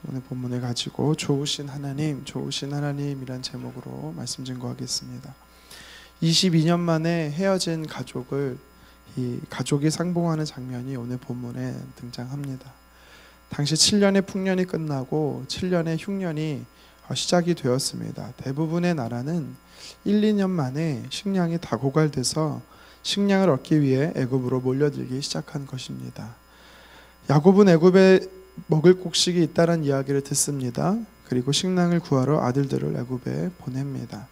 오늘 본문을 가지고 좋으신 하나님이란 제목으로 말씀 증거하겠습니다. 22년 만에 헤어진 이 가족이 상봉하는 장면이 오늘 본문에 등장합니다. 당시 7년의 풍년이 끝나고 7년의 흉년이 시작이 되었습니다. 대부분의 나라는 1, 2년 만에 식량이 다 고갈돼서 식량을 얻기 위해 애굽으로 몰려들기 시작한 것입니다. 야곱은 애굽에 먹을 곡식이 있다는 이야기를 듣습니다. 그리고 식량을 구하러 아들들을 애굽에 보냅니다.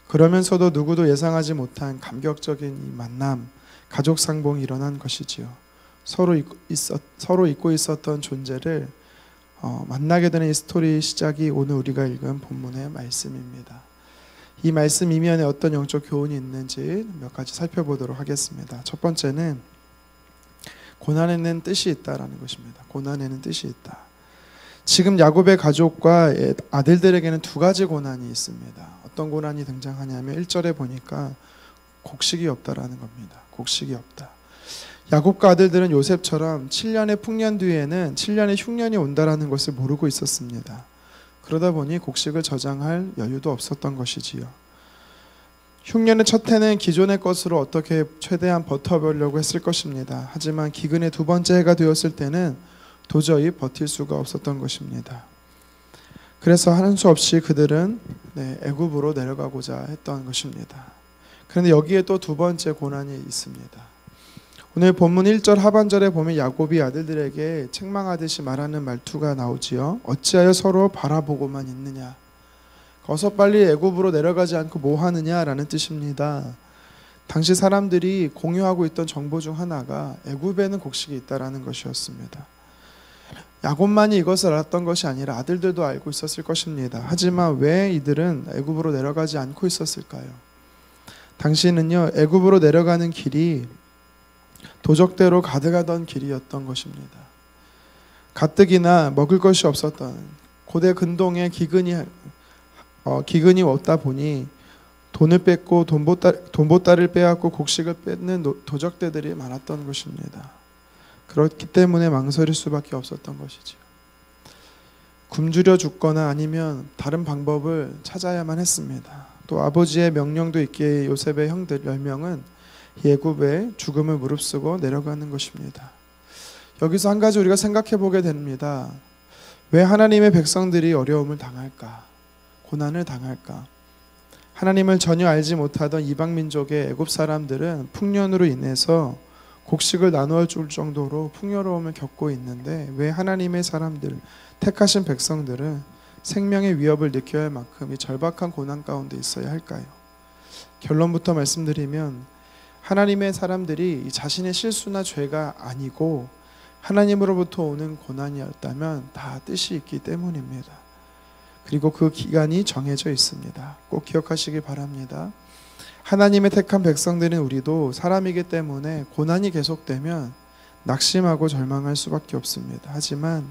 그러면서도 누구도 예상하지 못한 감격적인 이 만남, 가족 상봉이 일어난 것이지요. 서로 잊고 있었던 존재를 만나게 되는 이 스토리의 시작이 오늘 우리가 읽은 본문의 말씀입니다. 이 말씀 이면에 어떤 영적 교훈이 있는지 몇 가지 살펴보도록 하겠습니다. 첫 번째는 고난에는 뜻이 있다라는 것입니다. 고난에는 뜻이 있다. 지금 야곱의 가족과 아들들에게는 두 가지 고난이 있습니다. 어떤 고난이 등장하냐면 1절에 보니까 곡식이 없다라는 겁니다. 곡식이 없다. 야곱과 아들들은 요셉처럼 7년의 풍년 뒤에는 7년의 흉년이 온다라는 것을 모르고 있었습니다. 그러다 보니 곡식을 저장할 여유도 없었던 것이지요. 흉년의 첫 해는 기존의 것으로 어떻게 최대한 버텨보려고 했을 것입니다. 하지만 기근의 두 번째 해가 되었을 때는 도저히 버틸 수가 없었던 것입니다. 그래서 하는 수 없이 그들은 애굽으로 내려가고자 했던 것입니다. 그런데 여기에 또 두 번째 고난이 있습니다. 오늘 본문 1절 하반절에 보면 야곱이 아들들에게 책망하듯이 말하는 말투가 나오지요. 어찌하여 서로 바라보고만 있느냐. 어서 빨리 애굽으로 내려가지 않고 뭐 하느냐라는 뜻입니다. 당시 사람들이 공유하고 있던 정보 중 하나가 애굽에는 곡식이 있다라는 것이었습니다. 야곱만이 이것을 알았던 것이 아니라 아들들도 알고 있었을 것입니다. 하지만 왜 이들은 애굽으로 내려가지 않고 있었을까요? 당시는요, 애굽으로 내려가는 길이 도적대로 가득하던 길이었던 것입니다. 가뜩이나 먹을 것이 없었던 고대 근동에 기근이 없다 보니 돈을 뺏고 돈보따리를 빼앗고 곡식을 뺏는 도적대들이 많았던 것입니다. 그렇기 때문에 망설일 수밖에 없었던 것이죠. 굶주려 죽거나 아니면 다른 방법을 찾아야만 했습니다. 또 아버지의 명령도 있기에 요셉의 형들 10명은 애굽에 죽음을 무릅쓰고 내려가는 것입니다. 여기서 한 가지 우리가 생각해 보게 됩니다. 왜 하나님의 백성들이 어려움을 당할까? 고난을 당할까? 하나님을 전혀 알지 못하던 이방 민족의 애굽 사람들은 풍년으로 인해서 곡식을 나누어 줄 정도로 풍요로움을 겪고 있는데 왜 하나님의 사람들, 택하신 백성들은 생명의 위협을 느껴야 할 만큼 이 절박한 고난 가운데 있어야 할까요? 결론부터 말씀드리면 하나님의 사람들이 자신의 실수나 죄가 아니고 하나님으로부터 오는 고난이었다면 다 뜻이 있기 때문입니다. 그리고 그 기간이 정해져 있습니다. 꼭 기억하시기 바랍니다. 하나님의 택한 백성들인 우리도 사람이기 때문에 고난이 계속되면 낙심하고 절망할 수밖에 없습니다. 하지만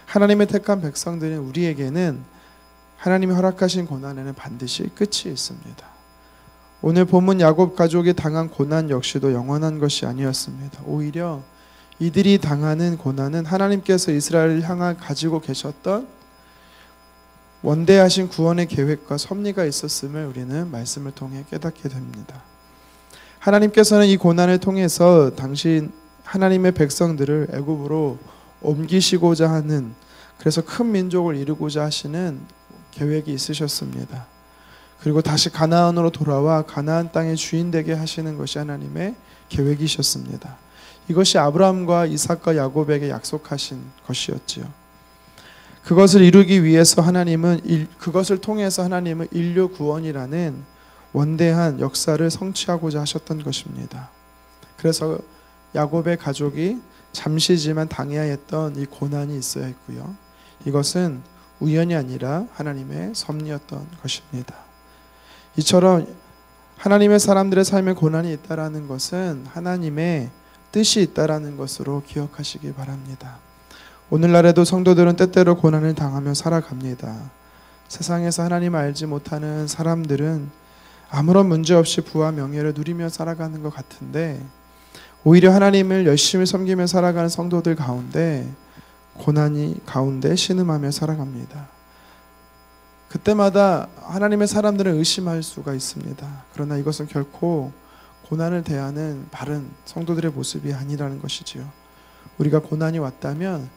하나님의 택한 백성들인 우리에게는 하나님이 허락하신 고난에는 반드시 끝이 있습니다. 오늘 본문 야곱 가족이 당한 고난 역시도 영원한 것이 아니었습니다. 오히려 이들이 당하는 고난은 하나님께서 이스라엘을 향해 가지고 계셨던 원대하신 구원의 계획과 섭리가 있었음을 우리는 말씀을 통해 깨닫게 됩니다. 하나님께서는 이 고난을 통해서 당신 하나님의 백성들을 애굽으로 옮기시고자 하는, 그래서 큰 민족을 이루고자 하시는 계획이 있으셨습니다. 그리고 다시 가나안으로 돌아와 가나안 땅의 주인 되게 하시는 것이 하나님의 계획이셨습니다. 이것이 아브라함과 이삭과 야곱에게 약속하신 것이었지요. 그것을 이루기 위해서 그것을 통해서 하나님은 인류 구원이라는 원대한 역사를 성취하고자 하셨던 것입니다. 그래서 야곱의 가족이 잠시지만 당해야 했던 이 고난이 있어야 했고요. 이것은 우연이 아니라 하나님의 섭리였던 것입니다. 이처럼 하나님의 사람들의 삶에 고난이 있다라는 것은 하나님의 뜻이 있다라는 것으로 기억하시기 바랍니다. 오늘날에도 성도들은 때때로 고난을 당하며 살아갑니다. 세상에서 하나님을 알지 못하는 사람들은 아무런 문제 없이 부와 명예를 누리며 살아가는 것 같은데 오히려 하나님을 열심히 섬기며 살아가는 성도들 가운데 고난이 가운데 신음하며 살아갑니다. 그때마다 하나님의 사람들은 의심할 수가 있습니다. 그러나 이것은 결코 고난을 대하는 바른 성도들의 모습이 아니라는 것이지요. 우리가 고난이 왔다면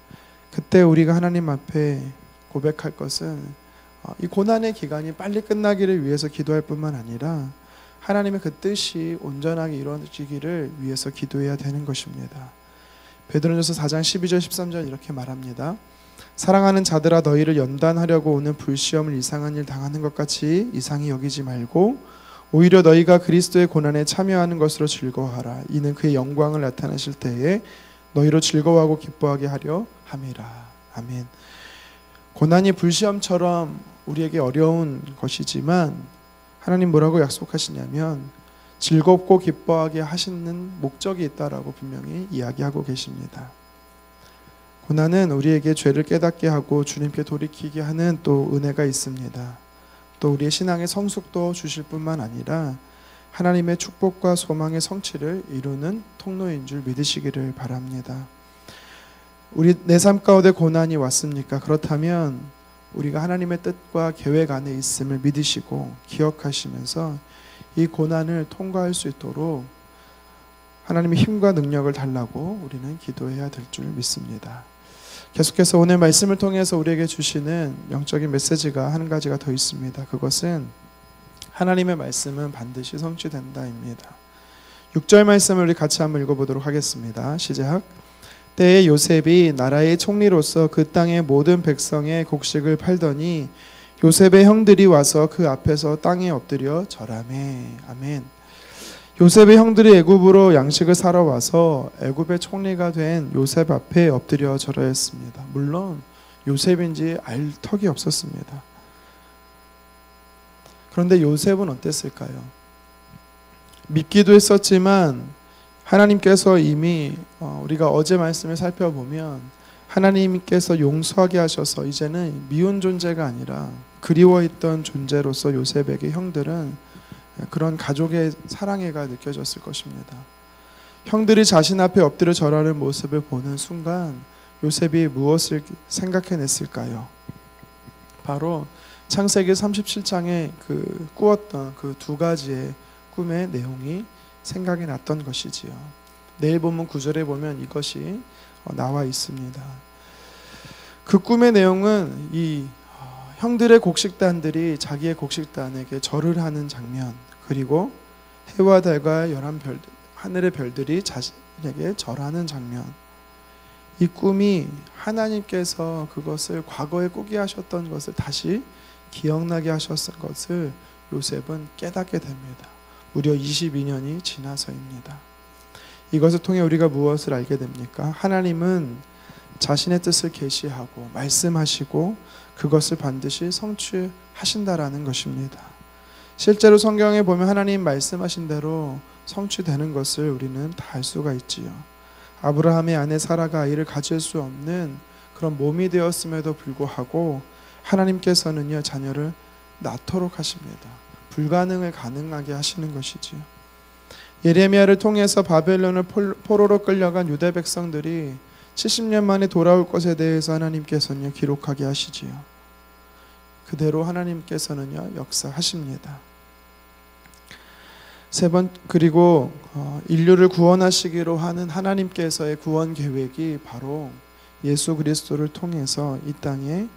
그때 우리가 하나님 앞에 고백할 것은 이 고난의 기간이 빨리 끝나기를 위해서 기도할 뿐만 아니라 하나님의 그 뜻이 온전하게 이루어지기를 위해서 기도해야 되는 것입니다. 베드로전서 4장 12절 13절 이렇게 말합니다. 사랑하는 자들아, 너희를 연단하려고 오는 불시험을 이상한 일 당하는 것 같이 이상히 여기지 말고 오히려 너희가 그리스도의 고난에 참여하는 것으로 즐거워하라. 이는 그의 영광을 나타내실 때에 너희로 즐거워하고 기뻐하게 하려 함이라. 아멘. 고난이 불시험처럼 우리에게 어려운 것이지만 하나님 뭐라고 약속하시냐면 즐겁고 기뻐하게 하시는 목적이 있다라고 분명히 이야기하고 계십니다. 고난은 우리에게 죄를 깨닫게 하고 주님께 돌이키게 하는 또 은혜가 있습니다. 또 우리의 신앙의 성숙도 주실 뿐만 아니라 하나님의 축복과 소망의 성취를 이루는 통로인 줄 믿으시기를 바랍니다. 우리 내 삶 가운데 고난이 왔습니까? 그렇다면 우리가 하나님의 뜻과 계획 안에 있음을 믿으시고 기억하시면서 이 고난을 통과할 수 있도록 하나님의 힘과 능력을 달라고 우리는 기도해야 될 줄 믿습니다. 계속해서 오늘 말씀을 통해서 우리에게 주시는 영적인 메시지가 한 가지가 더 있습니다. 그것은 하나님의 말씀은 반드시 성취된다입니다. 6절 말씀을 우리 같이 한번 읽어보도록 하겠습니다. 시작. 때에 요셉이 나라의 총리로서 그 땅의 모든 백성의 곡식을 팔더니 요셉의 형들이 와서 그 앞에서 땅에 엎드려 절하매. 아멘. 요셉의 형들이 애굽으로 양식을 사러 와서 애굽의 총리가 된 요셉 앞에 엎드려 절하였습니다. 물론 요셉인지 알 턱이 없었습니다. 그런데 요셉은 어땠을까요? 믿기도 했었지만 하나님께서 이미 우리가 어제 말씀을 살펴보면 하나님께서 용서하게 하셔서 이제는 미운 존재가 아니라 그리워했던 존재로서 요셉에게 형들은 그런 가족의 사랑해가 느껴졌을 것입니다. 형들이 자신 앞에 엎드려 절하는 모습을 보는 순간 요셉이 무엇을 생각해냈을까요? 바로 창세기 37장에 그 꾸었던 그 두 가지의 꿈의 내용이 생각이 났던 것이지요. 내일 본문 9절에 보면 이것이 나와 있습니다. 그 꿈의 내용은 이 형들의 곡식단들이 자기의 곡식단에게 절을 하는 장면, 그리고 해와 달과 11별, 하늘의 별들이 자신에게 절하는 장면. 이 꿈이 하나님께서 그것을 과거에 꾸게 하셨던 것을 다시 기억나게 하셨던 것을 요셉은 깨닫게 됩니다. 무려 22년이 지나서입니다. 이것을 통해 우리가 무엇을 알게 됩니까? 하나님은 자신의 뜻을 계시하고 말씀하시고 그것을 반드시 성취하신다라는 것입니다. 실제로 성경에 보면 하나님 말씀하신 대로 성취되는 것을 우리는 다 알 수가 있지요. 아브라함의 아내 사라가 아이를 가질 수 없는 그런 몸이 되었음에도 불구하고 하나님께서는요 자녀를 낳도록 하십니다. 불가능을 가능하게 하시는 것이지요. 예레미야를 통해서 바벨론을 포로로 끌려간 유대 백성들이 70년 만에 돌아올 것에 대해서 하나님께서는요 기록하게 하시지요. 그대로 하나님께서는요 역사하십니다. 그리고 인류를 구원하시기로 하는 하나님께서의 구원 계획이 바로 예수 그리스도를 통해서 이 땅에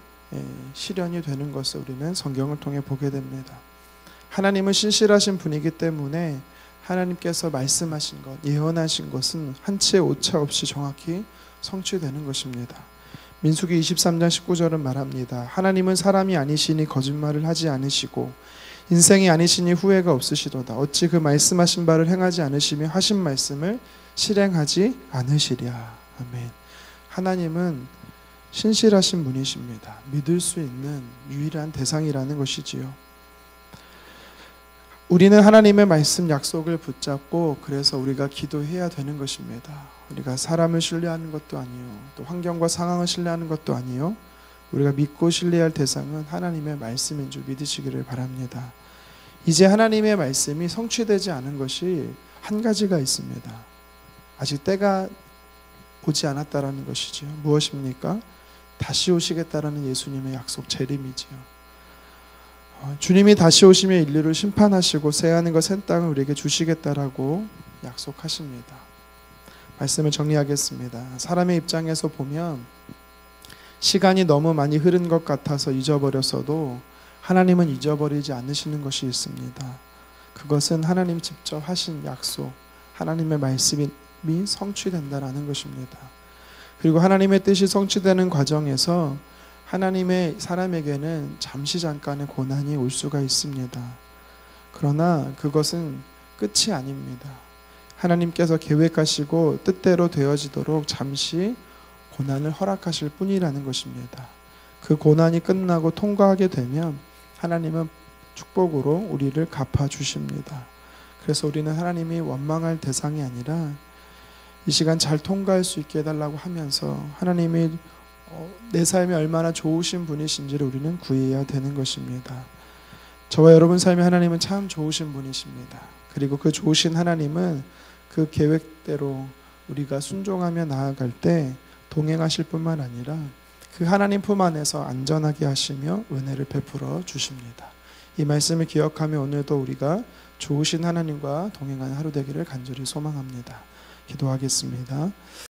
실현이 되는 것을 우리는 성경을 통해 보게 됩니다. 하나님은 신실하신 분이기 때문에 하나님께서 말씀하신 것, 예언하신 것은 한치의 오차 없이 정확히 성취되는 것입니다. 민수기 23장 19절은 말합니다. 하나님은 사람이 아니시니 거짓말을 하지 않으시고 인생이 아니시니 후회가 없으시도다. 어찌 그 말씀하신 바를 행하지 않으시며 하신 말씀을 실행하지 않으시랴. 아멘. 하나님은 신실하신 분이십니다. 믿을 수 있는 유일한 대상이라는 것이지요. 우리는 하나님의 말씀 약속을 붙잡고 그래서 우리가 기도해야 되는 것입니다. 우리가 사람을 신뢰하는 것도 아니요, 또 환경과 상황을 신뢰하는 것도 아니요, 우리가 믿고 신뢰할 대상은 하나님의 말씀인 줄 믿으시기를 바랍니다. 이제 하나님의 말씀이 성취되지 않은 것이 한 가지가 있습니다. 아직 때가 오지 않았다라는 것이지요. 무엇입니까? 다시 오시겠다라는 예수님의 약속, 재림이지요. 주님이 다시 오시며 인류를 심판하시고 새하늘과 새 땅을 우리에게 주시겠다라고 약속하십니다. 말씀을 정리하겠습니다. 사람의 입장에서 보면 시간이 너무 많이 흐른 것 같아서 잊어버렸어도 하나님은 잊어버리지 않으시는 것이 있습니다. 그것은 하나님 직접 하신 약속, 하나님의 말씀이 성취된다라는 것입니다. 그리고 하나님의 뜻이 성취되는 과정에서 하나님의 사람에게는 잠시 잠깐의 고난이 올 수가 있습니다. 그러나 그것은 끝이 아닙니다. 하나님께서 계획하시고 뜻대로 되어지도록 잠시 고난을 허락하실 뿐이라는 것입니다. 그 고난이 끝나고 통과하게 되면 하나님은 축복으로 우리를 갚아주십니다. 그래서 우리는 하나님이 원망할 대상이 아니라 이 시간 잘 통과할 수 있게 해달라고 하면서 하나님이 내 삶이 얼마나 좋으신 분이신지를 우리는 구해야 되는 것입니다. 저와 여러분 삶에 하나님은 참 좋으신 분이십니다. 그리고 그 좋으신 하나님은 그 계획대로 우리가 순종하며 나아갈 때 동행하실 뿐만 아니라 그 하나님 품 안에서 안전하게 하시며 은혜를 베풀어 주십니다. 이 말씀을 기억하며 오늘도 우리가 좋으신 하나님과 동행하는 하루 되기를 간절히 소망합니다. 기도하겠습니다.